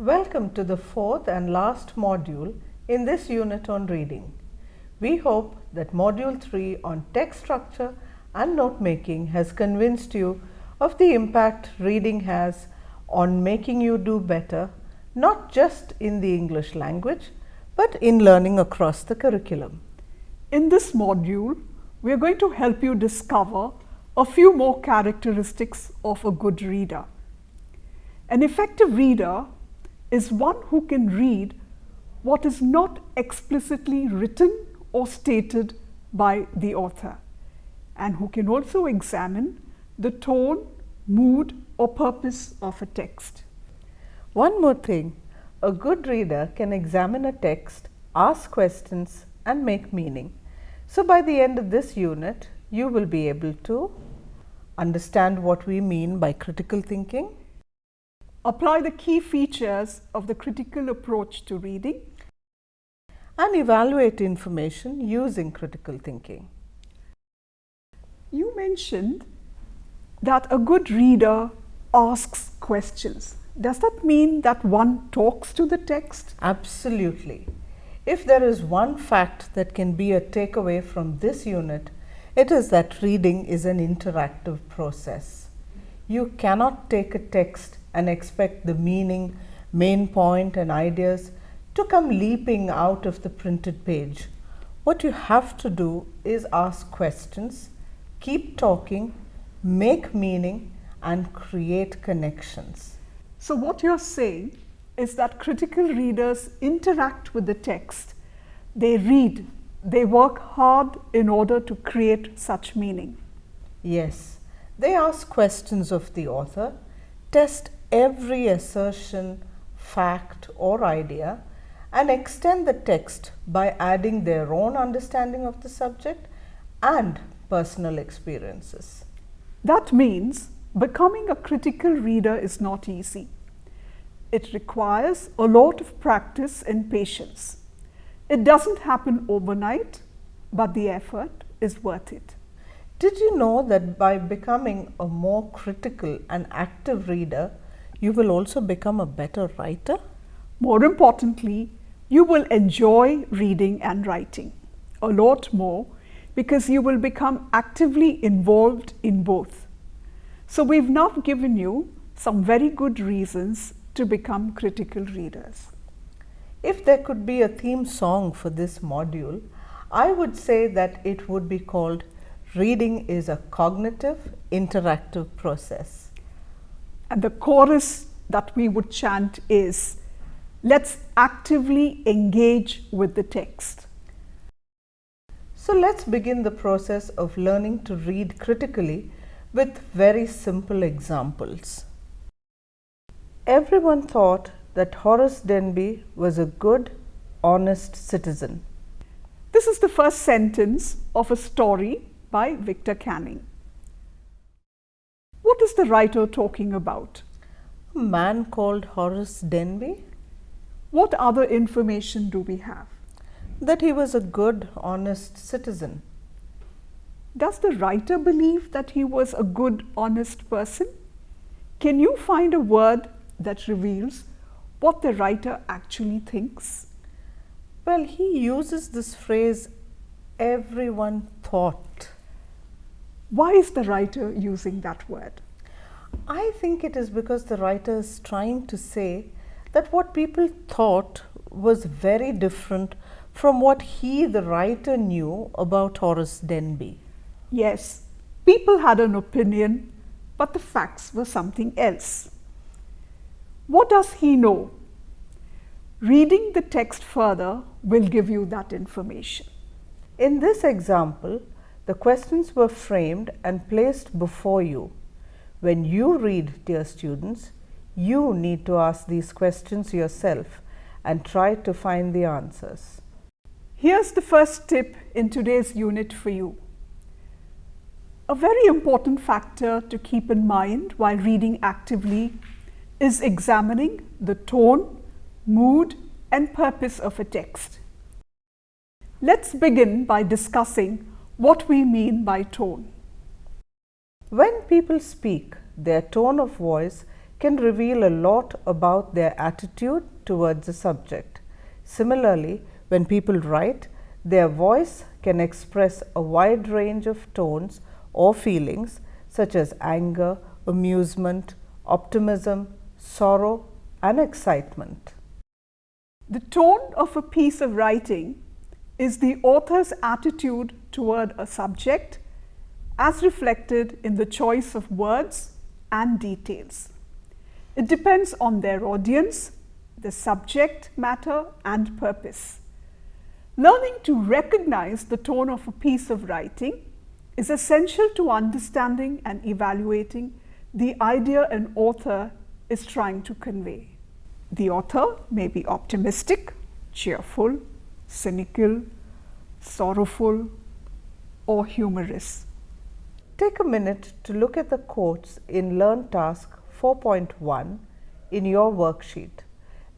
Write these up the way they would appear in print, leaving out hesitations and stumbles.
Welcome to the fourth and last module in this unit on reading. We hope that Module 3 on text structure and note making has convinced you of the impact reading has on making you do better, not just in the English language, but in learning across the curriculum. In this module, we are going to help you discover a few more characteristics of a good reader. An effective reader is one who can read what is not explicitly written or stated by the author, and who can also examine the tone, mood, or purpose of a text. One more thing, a good reader can examine a text, ask questions, and make meaning. So by the end of this unit, you will be able to understand what we mean by critical thinking, apply the key features of the critical approach to reading, and evaluate information using critical thinking. You mentioned that a good reader asks questions. Does that mean that one talks to the text? Absolutely. If there is one fact that can be a takeaway from this unit, it is that reading is an interactive process. You cannot take a text and expect the meaning, main point, and ideas to come leaping out of the printed page. What you have to do is ask questions, keep talking, make meaning, and create connections. So what you're saying is that critical readers interact with the text. They read, they work hard in order to create such meaning. Yes, they ask questions of the author, test every assertion, fact, or idea, and extend the text by adding their own understanding of the subject and personal experiences. That means becoming a critical reader is not easy. It requires a lot of practice and patience. It doesn't happen overnight, but the effort is worth it. Did you know that by becoming a more critical and active reader, you will also become a better writer? More importantly, you will enjoy reading and writing a lot more because you will become actively involved in both. So we've now given you some very good reasons to become critical readers. If there could be a theme song for this module, I would say that it would be called Reading is a Cognitive, Interactive Process. And the chorus that we would chant is, let's actively engage with the text. So let's begin the process of learning to read critically with very simple examples. Everyone thought that Horace Denby was a good, honest citizen. This is the first sentence of a story by Victor Canning. What is the writer talking about? A man called Horace Denby? What other information do we have? That he was a good, honest citizen. Does the writer believe that he was a good, honest person? Can you find a word that reveals what the writer actually thinks? Well, he uses this phrase, everyone thought. Why is the writer using that word? I think it is because the writer is trying to say that what people thought was very different from what he, the writer, knew about Horace Denby. Yes, people had an opinion, but the facts were something else. What does he know? Reading the text further will give you that information. In this example, the questions were framed and placed before you. When you read, dear students, you need to ask these questions yourself and try to find the answers. Here's the first tip in today's unit for you. A very important factor to keep in mind while reading actively is examining the tone, mood, and purpose of a text. Let's begin by discussing what we mean by tone. When people speak, their tone of voice can reveal a lot about their attitude towards a subject. Similarly, when people write, their voice can express a wide range of tones or feelings such as anger, amusement, optimism, sorrow, and excitement. The tone of a piece of writing is the author's attitude toward a subject as reflected in the choice of words and details. It depends on their audience, the subject matter, and purpose. Learning to recognize the tone of a piece of writing is essential to understanding and evaluating the idea an author is trying to convey. The author may be optimistic, cheerful, cynical, sorrowful, or humorous. Take a minute to look at the quotes in Learn Task 4.1 in your worksheet.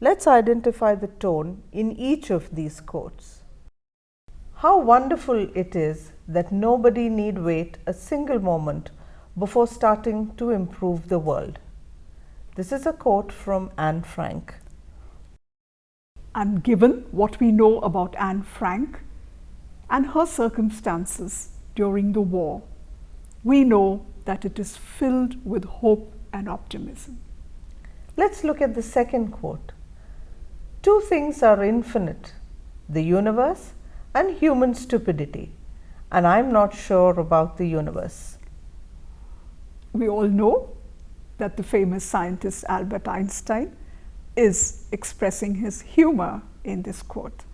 Let's identify the tone in each of these quotes. How wonderful it is that nobody need wait a single moment before starting to improve the world. This is a quote from Anne Frank. And given what we know about Anne Frank and her circumstances during the war, we know that it is filled with hope and optimism. Let's look at the second quote. Two things are infinite, the universe and human stupidity, and I'm not sure about the universe. We all know that the famous scientist Albert Einstein is expressing his humor in this quote.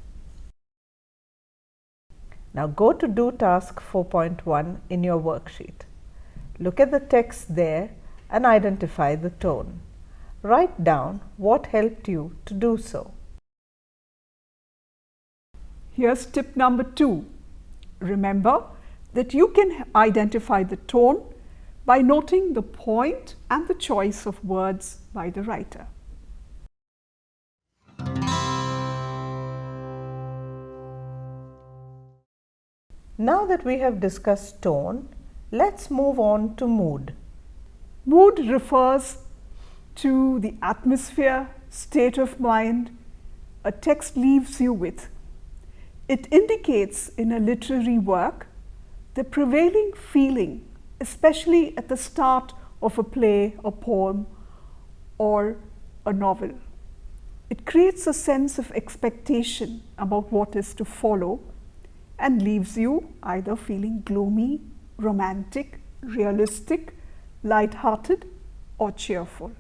Now go to Do Task 4.1 in your worksheet. Look at the text there and identify the tone. Write down what helped you to do so. Here's tip number 2. Remember that you can identify the tone by noting the point and the choice of words by the writer. Now that we have discussed tone, let's move on to mood. Mood refers to the atmosphere, state of mind a text leaves you with. It indicates in a literary work the prevailing feeling, especially at the start of a play, a poem, or a novel. It creates a sense of expectation about what is to follow and leaves you either feeling gloomy, romantic, realistic, light-hearted, or cheerful.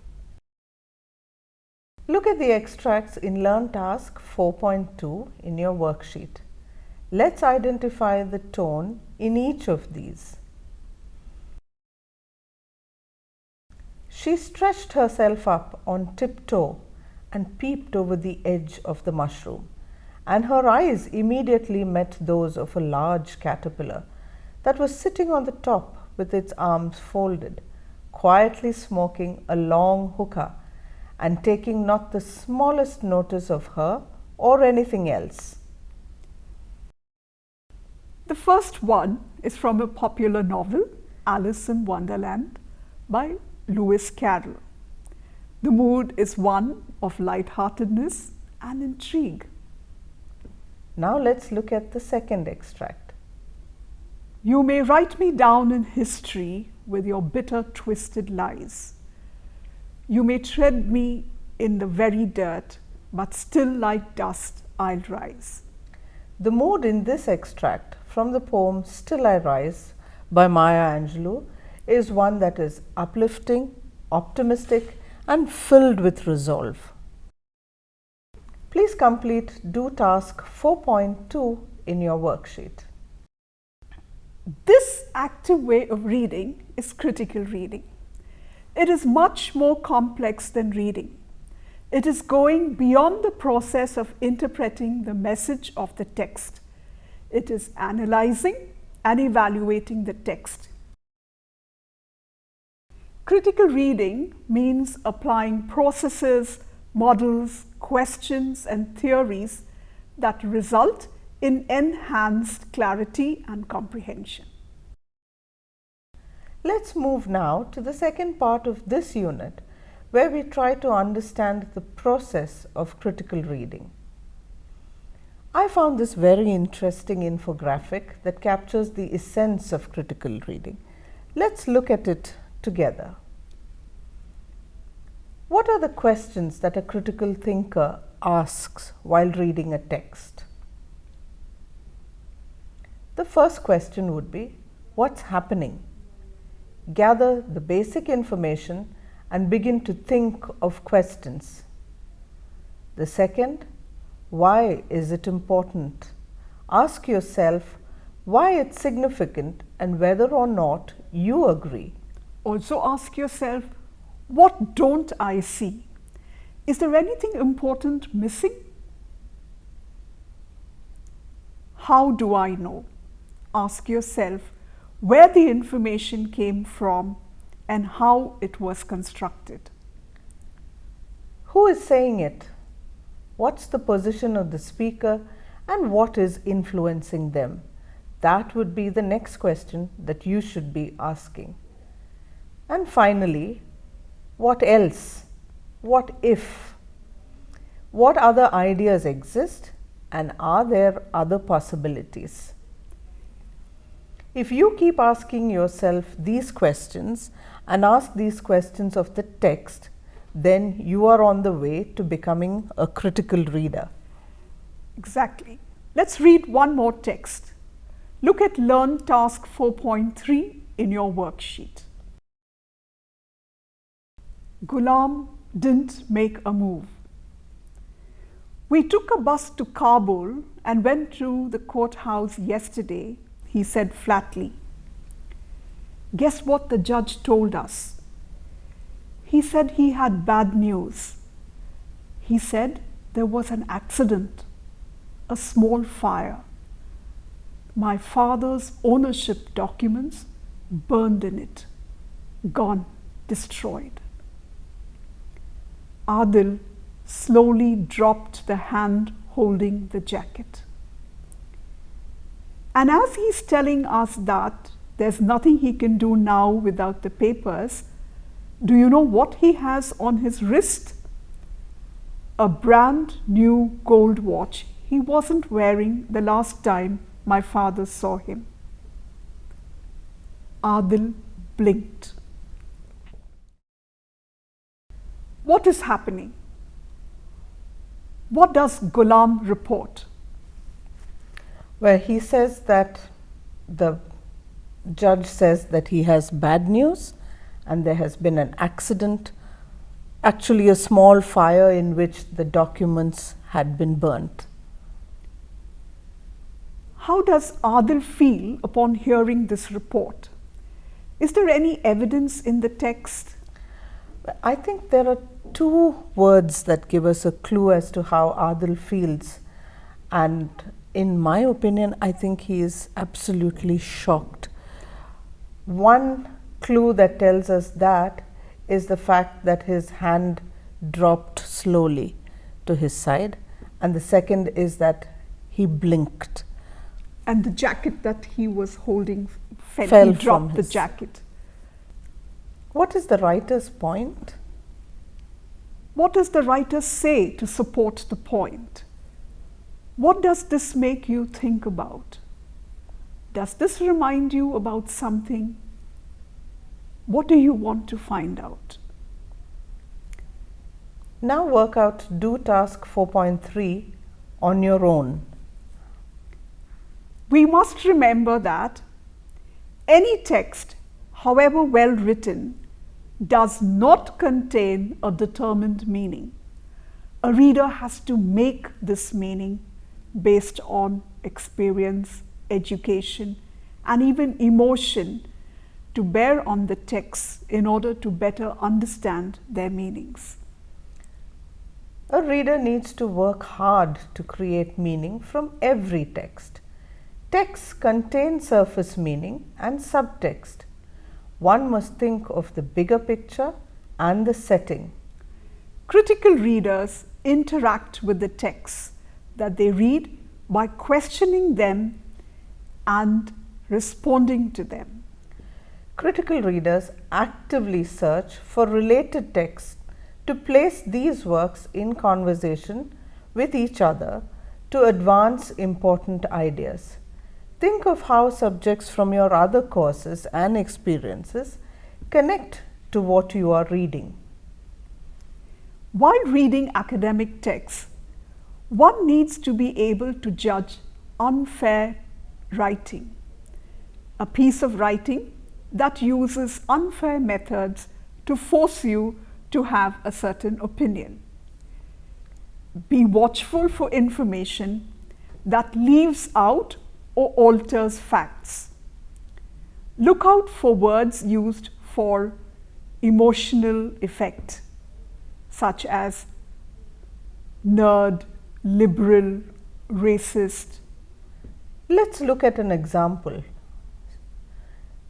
Look at the extracts in Learn Task 4.2 in your worksheet. Let's identify the tone in each of these. She stretched herself up on tiptoe and peeped over the edge of the mushroom, and her eyes immediately met those of a large caterpillar that was sitting on the top with its arms folded, quietly smoking a long hookah and taking not the smallest notice of her or anything else. The first one is from a popular novel, Alice in Wonderland, by Lewis Carroll. The mood is one of lightheartedness and intrigue. Now let's look at the second extract. You may write me down in history with your bitter, twisted lies. You may tread me in the very dirt, but still like dust I'll rise. The mood in this extract from the poem Still I Rise by Maya Angelou is one that is uplifting, optimistic, and filled with resolve. Please complete Do Task 4.2 in your worksheet. This active way of reading is critical reading. It is much more complex than reading. It is going beyond the process of interpreting the message of the text. It is analyzing and evaluating the text. Critical reading means applying processes, models, questions, and theories that result in enhanced clarity and comprehension. Let's move now to the second part of this unit, where we try to understand the process of critical reading. I found this very interesting infographic that captures the essence of critical reading. Let's look at it together. What are the questions that a critical thinker asks while reading a text? The first question would be, what's happening? Gather the basic information and begin to think of questions. The second, why is it important? Ask yourself why it's significant and whether or not you agree. Also ask yourself, what don't I see? Is there anything important missing? How do I know? Ask yourself where the information came from and how it was constructed. Who is saying it? What's the position of the speaker and what is influencing them? That would be the next question that you should be asking. And finally, what else? What if? What other ideas exist and are there other possibilities? If you keep asking yourself these questions and ask these questions of the text, then you are on the way to becoming a critical reader. Exactly. Let's read one more text. Look at Learn Task 4.3 in your worksheet. Ghulam didn't make a move. We took a bus to Kabul and went to the courthouse yesterday, he said flatly. Guess what the judge told us? He said he had bad news. He said there was an accident, a small fire. My father's ownership documents burned in it, gone, destroyed. Adil slowly dropped the hand holding the jacket. And as he's telling us that there's nothing he can do now without the papers, do you know what he has on his wrist? A brand new gold watch he wasn't wearing the last time my father saw him. Adil blinked. What is happening? What does Ghulam report? Where he says that the judge says that he has bad news and there has been an accident, actually a small fire in which the documents had been burnt. How does Adil feel upon hearing this report? Is there any evidence in the text? I think there are two words that give us a clue as to how Adil feels, and in my opinion, I think he is absolutely shocked. One clue that tells us that is the fact that his hand dropped slowly to his side, and the second is that he blinked. And the jacket that he was holding fell. He Fell dropped from the his- jacket. What is the writer's point? What does the writer say to support the point? What does this make you think about? Does this remind you about something? What do you want to find out? Now work out Do Task 4.3 on your own. We must remember that any text, however well written, does not contain a determined meaning. A reader has to make this meaning based on experience, education, and even emotion to bear on the text in order to better understand their meanings. A reader needs to work hard to create meaning from every text. Texts contain surface meaning and subtext. One must think of the bigger picture and the setting. Critical readers interact with the texts that they read by questioning them and responding to them. Critical readers actively search for related texts to place these works in conversation with each other to advance important ideas. Think of how subjects from your other courses and experiences connect to what you are reading. While reading academic texts, one needs to be able to judge unfair writing, a piece of writing that uses unfair methods to force you to have a certain opinion. Be watchful for information that leaves out or alters facts. Look out for words used for emotional effect, such as nerd, liberal, racist. Let's look at an example.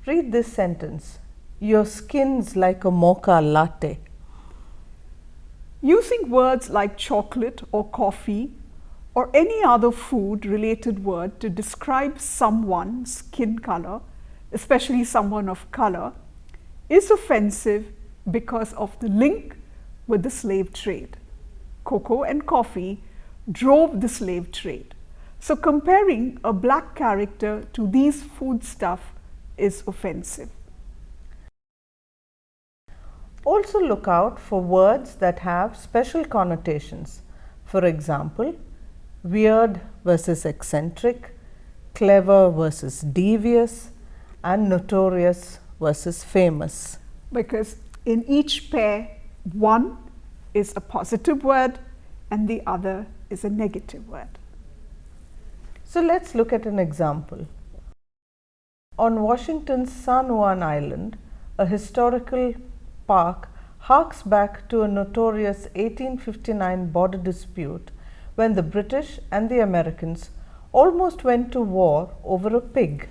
Read this sentence. Your skin's like a mocha latte. Using words like chocolate or coffee or any other food related word to describe someone's skin color, especially someone of color, is offensive because of the link with the slave trade. Cocoa and coffee drove the slave trade. So comparing a black character to these foodstuffs is offensive. Also look out for words that have special connotations. For example, weird versus eccentric, clever versus devious, and notorious versus famous. Because in each pair, one is a positive word and the other is a negative word. So let's look at an example. On Washington's San Juan Island, a historical park harks back to a notorious 1859 border dispute when the British and the Americans almost went to war over a pig.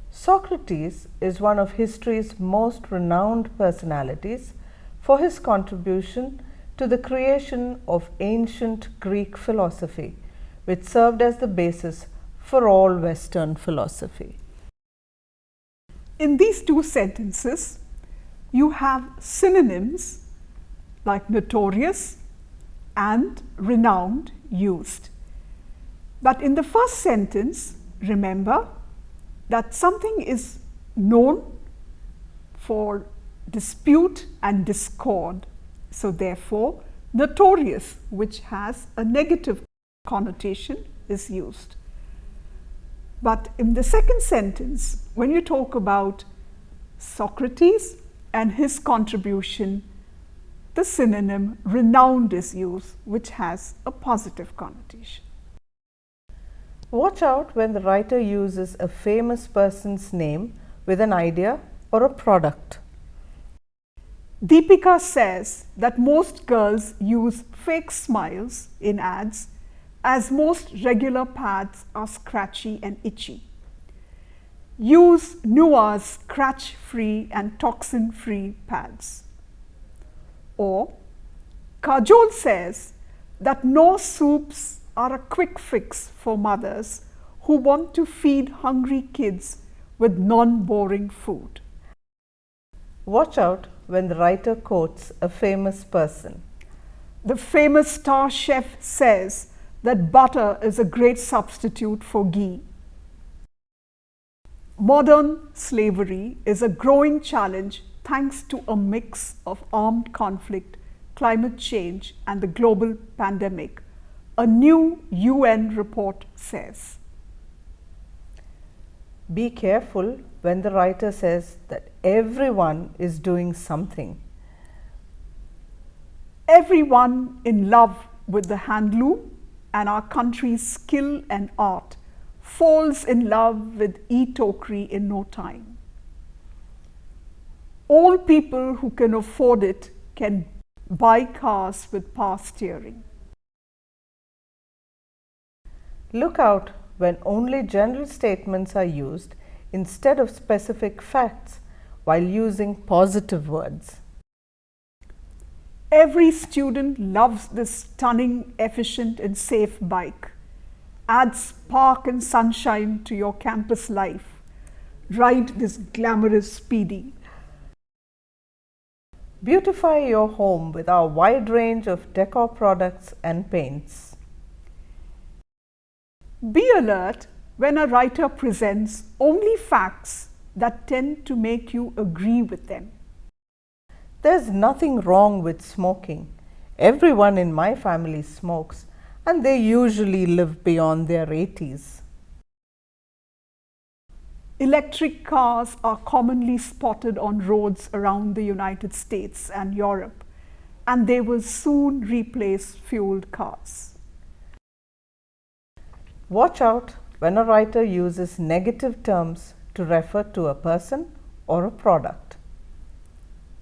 Socrates is one of history's most renowned personalities for his contribution to the creation of ancient Greek philosophy, which served as the basis for all Western philosophy. In these two sentences, you have synonyms like notorious and renowned used. But in the first sentence, remember that something is known for dispute and discord. So therefore, notorious, which has a negative connotation, is used. But in the second sentence, when you talk about Socrates and his contribution, the synonym renowned is used, which has a positive connotation. Watch out when the writer uses a famous person's name with an idea or a product. Deepika says that most girls use fake smiles in ads, as most regular pads are scratchy and itchy. Use Nua's scratch-free and toxin-free pads. Or Kajol says that no soups are a quick fix for mothers who want to feed hungry kids with non-boring food. Watch out when the writer quotes a famous person. The famous star chef says that butter is a great substitute for ghee. Modern slavery is a growing challenge thanks to a mix of armed conflict, climate change, and the global pandemic, a new UN report says. Be careful when the writer says that everyone is doing something. Everyone in love with the handloom and our country's skill and art falls in love with e-tokery in no time. All people who can afford it can buy cars with power steering. Look out when only general statements are used instead of specific facts while using positive words. Every student loves this stunning, efficient and safe bike. Add spark and sunshine to your campus life. Ride this glamorous Speedy. Beautify your home with our wide range of decor products and paints. Be alert when a writer presents only facts that tend to make you agree with them. There's nothing wrong with smoking. Everyone in my family smokes, and they usually live beyond their 80s. Electric cars are commonly spotted on roads around the United States and Europe, and they will soon replace fueled cars. Watch out when a writer uses negative terms to refer to a person or a product.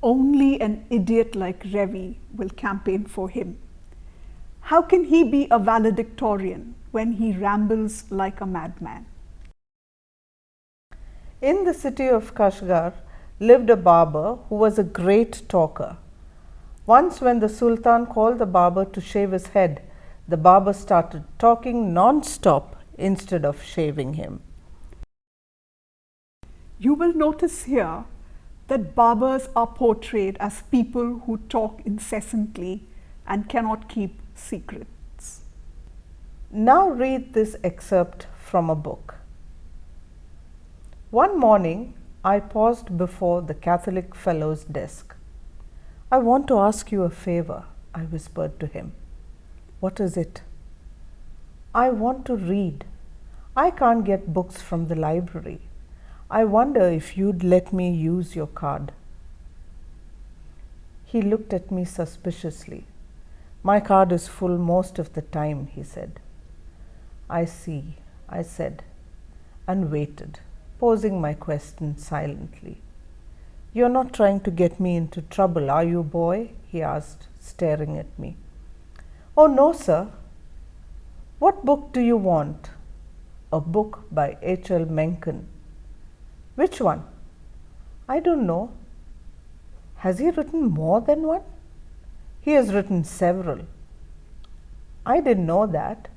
Only an idiot like Ravi will campaign for him. How can he be a valedictorian when he rambles like a madman? In the city of Kashgar lived a barber who was a great talker. Once when the Sultan called the barber to shave his head, the barber started talking non-stop instead of shaving him. You will notice here that barbers are portrayed as people who talk incessantly and cannot keep secrets. Now read this excerpt from a book. One morning, I paused before the Catholic fellow's desk. I want to ask you a favor, I whispered to him. What is it? I want to read. I can't get books from the library. I wonder if you'd let me use your card. He looked at me suspiciously. My card is full most of the time, he said. I see, I said, and waited, posing my question silently. You're not trying to get me into trouble, are you, boy? He asked, staring at me. Oh, no, sir. What book do you want? A book by H.L. Mencken. Which one? I don't know. Has he written more than one? He has written several. I didn't know that.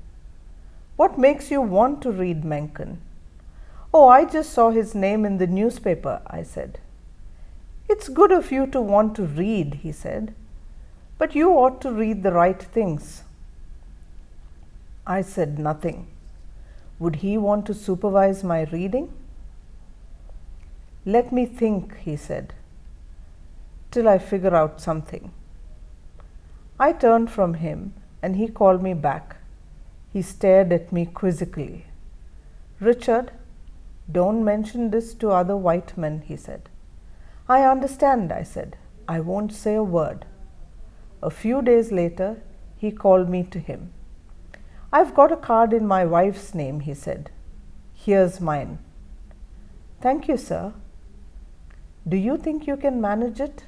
What makes you want to read Mencken? Oh, I just saw his name in the newspaper, I said. It's good of you to want to read, he said, but you ought to read the right things. I said nothing. Would he want to supervise my reading? Let me think, he said, till I figure out something. I turned from him and he called me back. He stared at me quizzically. Richard, don't mention this to other white men, he said. I understand, I said. I won't say a word. A few days later, he called me to him. I've got a card in my wife's name, he said. Here's mine. Thank you, sir. Do you think you can manage it?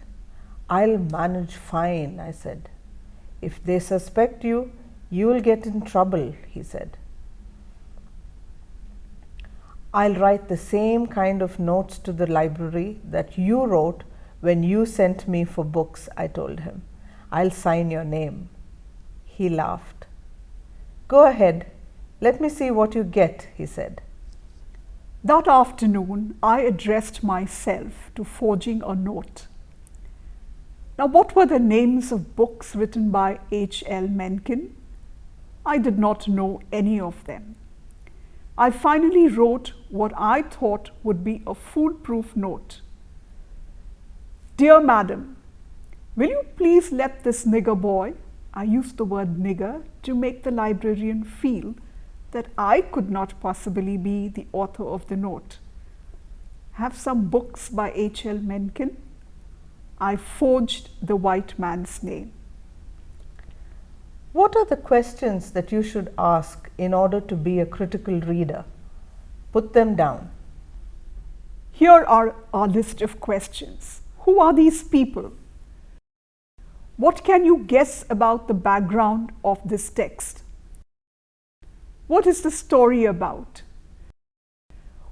I'll manage fine, I said. If they suspect you, you'll get in trouble, he said. I'll write the same kind of notes to the library that you wrote when you sent me for books, I told him. I'll sign your name. He laughed. Go ahead, let me see what you get, he said. That afternoon, I addressed myself to forging a note. Now, what were the names of books written by H.L. Mencken? I did not know any of them. I finally wrote what I thought would be a foolproof note. Dear Madam, will you please let this nigger boy, I used the word nigger to make the librarian feel that I could not possibly be the author of the note, have some books by H.L. Mencken? I forged the white man's name. What are the questions that you should ask in order to be a critical reader? Put them down. Here are our list of questions. Who are these people? What can you guess about the background of this text? What is the story about?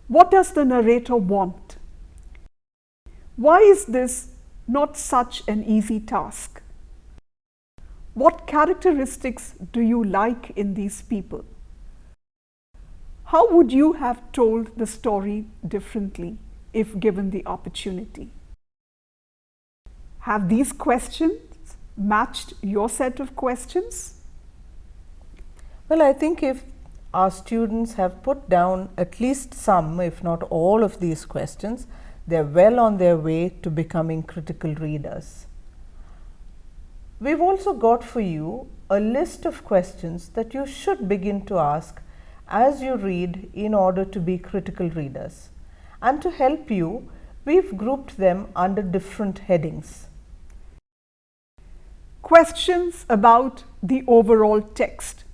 What does the narrator want? Why is this not such an easy task? What characteristics do you like in these people? How would you have told the story differently if given the opportunity? Have these questions matched your set of questions? Well, I think if our students have put down at least some, if not all of these questions, they're well on their way to becoming critical readers. We've also got for you a list of questions that you should begin to ask as you read in order to be critical readers. And to help you, we've grouped them under different headings. Questions about the overall text.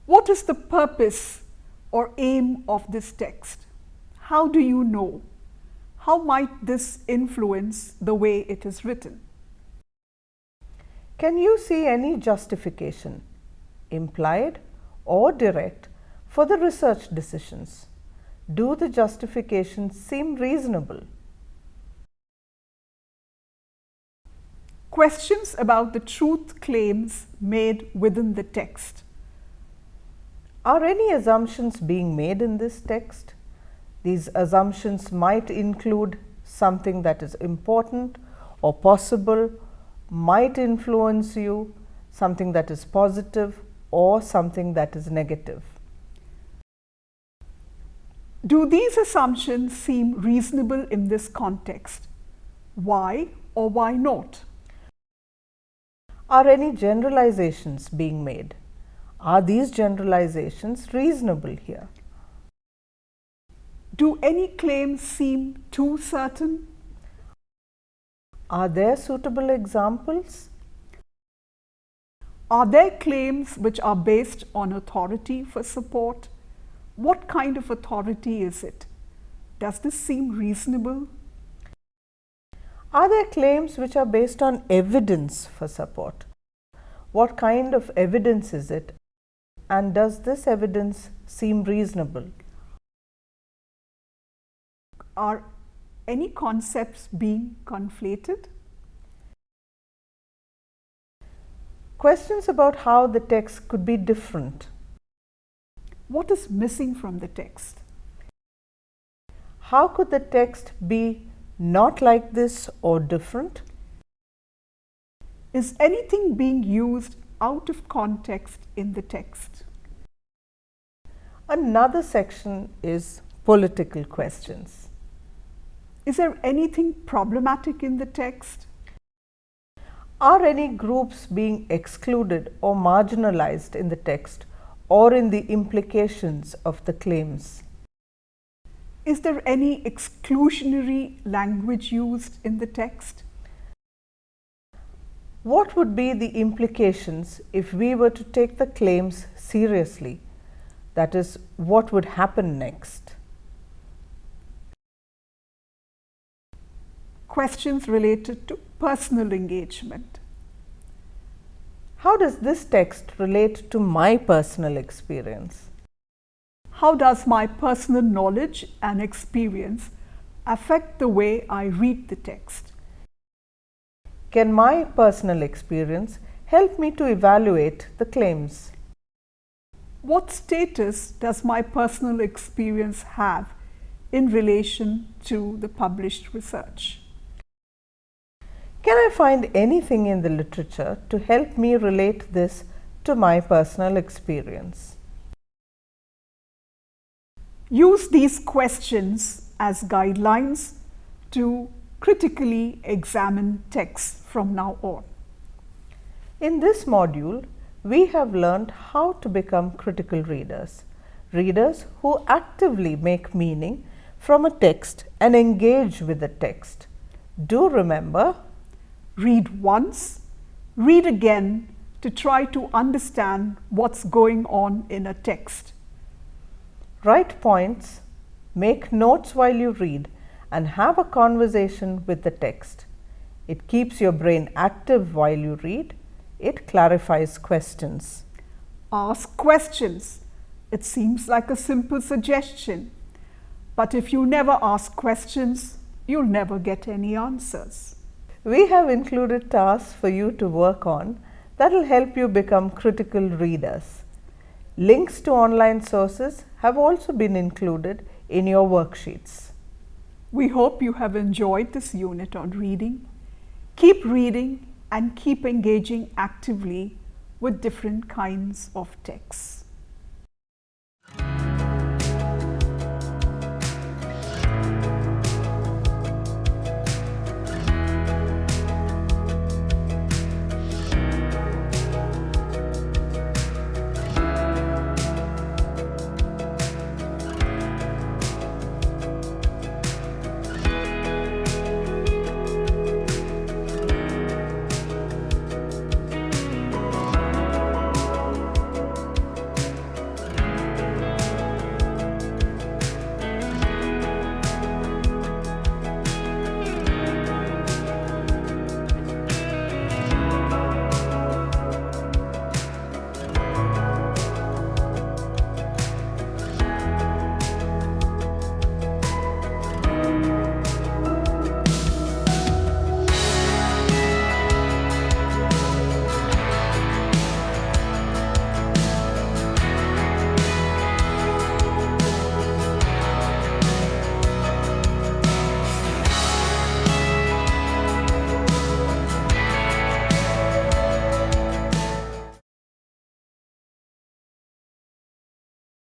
What is the purpose or aim of this text? How do you know? How might this influence the way it is written? Can you see any justification, implied or direct, for the research decisions? Do the justifications seem reasonable? Questions about the truth claims made within the text. Are any assumptions being made in this text? These assumptions might include something that is important or possible, might influence you, something that is positive or something that is negative. Do these assumptions seem reasonable in this context? Why or why not? Are any generalizations being made? Are these generalizations reasonable here? Do any claims seem too certain? Are there suitable examples? Are there claims which are based on authority for support? What kind of authority is it? Does this seem reasonable? Are there claims which are based on evidence for support? What kind of evidence is it? And does this evidence seem reasonable? Are any concepts being conflated? Questions about how the text could be different. What is missing from the text? How could the text be not like this or different? Is anything being used out of context in the text? Another section is political questions. Is there anything problematic in the text? Are any groups being excluded or marginalized in the text or in the implications of the claims? Is there any exclusionary language used in the text? What would be the implications if we were to take the claims seriously? That is, what would happen next? Questions related to personal engagement. How does this text relate to my personal experience? How does my personal knowledge and experience affect the way I read the text? Can my personal experience help me to evaluate the claims? What status does my personal experience have in relation to the published research? Can I find anything in the literature to help me relate this to my personal experience? Use these questions as guidelines to critically examine texts from now on. In this module, we have learned how to become critical readers, readers who actively make meaning from a text and engage with the text. Do remember, read once, read again to try to understand what's going on in a text. Write points, make notes while you read, and have a conversation with the text. It keeps your brain active while you read. It clarifies questions. Ask questions. It seems like a simple suggestion, but if you never ask questions, you'll never get any answers. We have included tasks for you to work on that will help you become critical readers. Links to online sources have also been included in your worksheets. We hope you have enjoyed this unit on reading. Keep reading and keep engaging actively with different kinds of texts.